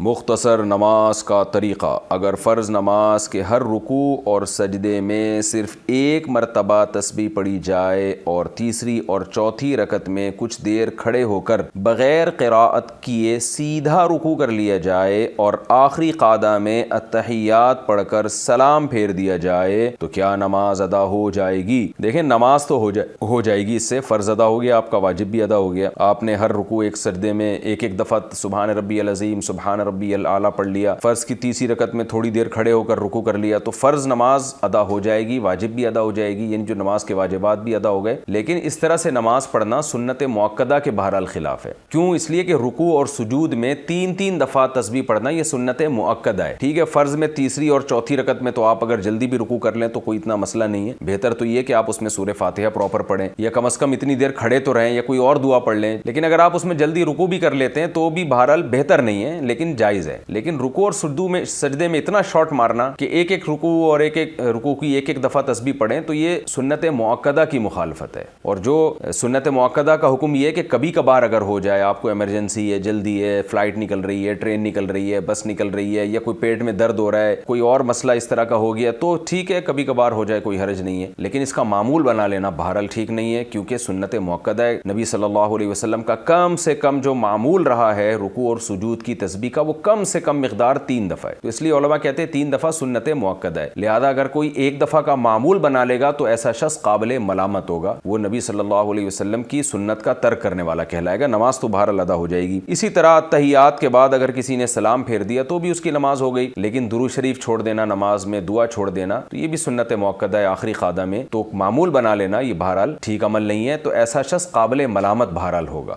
مختصر نماز کا طریقہ۔ اگر فرض نماز کے ہر رکوع اور سجدے میں صرف ایک مرتبہ تسبیح پڑھی جائے اور تیسری اور چوتھی رکعت میں کچھ دیر کھڑے ہو کر بغیر قراءت کیے سیدھا رکوع کر لیا جائے اور آخری قعدہ میں التحیات پڑھ کر سلام پھیر دیا جائے تو کیا نماز ادا ہو جائے گی؟ دیکھیں نماز تو ہو جائے گی، اس سے فرض ادا ہو گیا، آپ کا واجب بھی ادا ہو گیا۔ آپ نے ہر رکوع ایک سجدے میں ایک دفعہ سبحان ربی العظیم سبحان ربی الاعلیٰ پڑھ لیا، فرض کی تیسری رکعت میں تھوڑی دیر کھڑے ہو کر رکوع کر لیا، تو فرض نماز ادا ہو جائے گی، واجب بھی ادا ہو جائے گی، یعنی جو نماز کے واجبات بھی ادا ہو گئے۔ لیکن اس طرح سے نماز پڑھنا سنت مؤکدہ کے بہرحال خلاف ہے۔ کیوں؟ اس لیے کہ رکوع اور سجود میں تین تین دفعہ تسبیح پڑھنا یہ سنت مؤکدہ ہے۔ ٹھیک ہے، فرض میں تیسری اور چوتھی رکعت میں تو آپ اگر جلدی بھی رکوع کر لیں تو کوئی اتنا مسئلہ نہیں ہے، بہتر تو یہ کہ آپ اس میں سورہ فاتحہ پراپر پڑھیں یا کم از کم اتنی دیر کھڑے تو رہیں یا کوئی اور دعا پڑھ لیں۔ لیکن اگر آپ اس میں جلدی رکوع بھی کر لیتے ہیں تو بھی بہرحال بہتر نہیں ہے، لیکن جائز ہے۔ لیکن رکوع اور سجدے میں اتنا شارٹ مارنا کہ ایک ایک رکوع اور ایک رکوع کی ایک دفعہ تسبیح پڑھیں تو یہ سنت مؤکدہ کی مخالفت ہے۔ اور جو سنت مؤکدہ کا حکم یہ ہے کہ کبھی کبھار اگر ہو جائے، آپ کو ایمرجنسی ہے، جلدی ہے، فلائٹ نکل رہی ہے، ٹرین نکل رہی ہے، بس نکل رہی ہے، یا کوئی پیٹ میں درد ہو رہا ہے، کوئی اور مسئلہ اس طرح کا ہو گیا تو ٹھیک ہے، کبھی کبھار ہو جائے کوئی حرج نہیں ہے، لیکن اس کا معمول بنا لینا بہرحال ٹھیک نہیں ہے، کیونکہ سنت مؤکدہ ہے۔ نبی صلی اللہ علیہ وسلم کا کم سے کم جو معمول رہا ہے رکوع اور سجود کی تسبیح کا، وہ کم سے کم مقدار 3 دفعہ ہے، تو اس لیے علماء کہتے ہیں 3 دفعہ سنت مؤکدہ ہے۔ لہذا اگر کوئی ایک دفعہ کا معمول بنا لے گا تو ایسا شخص قابل ملامت ہوگا، وہ نبی صلی اللہ علیہ وسلم کی سنت کا ترک کرنے والا کہلائے گا۔ نماز تو بہرحال ادا ہو جائے گی۔ اسی طرح تحیات کے بعد اگر کسی نے سلام پھیر دیا تو بھی اس کی نماز ہو گئی، لیکن درود شریف چھوڑ دینا، نماز میں دعا چھوڑ دینا، تو یہ بھی سنت مؤکدہ ہے آخری قعدہ میں، تو معمول بنا لینا یہ بہرحال ٹھیک عمل نہیں ہے، تو ایسا شخص قابل ملامت بہرحال ہوگا۔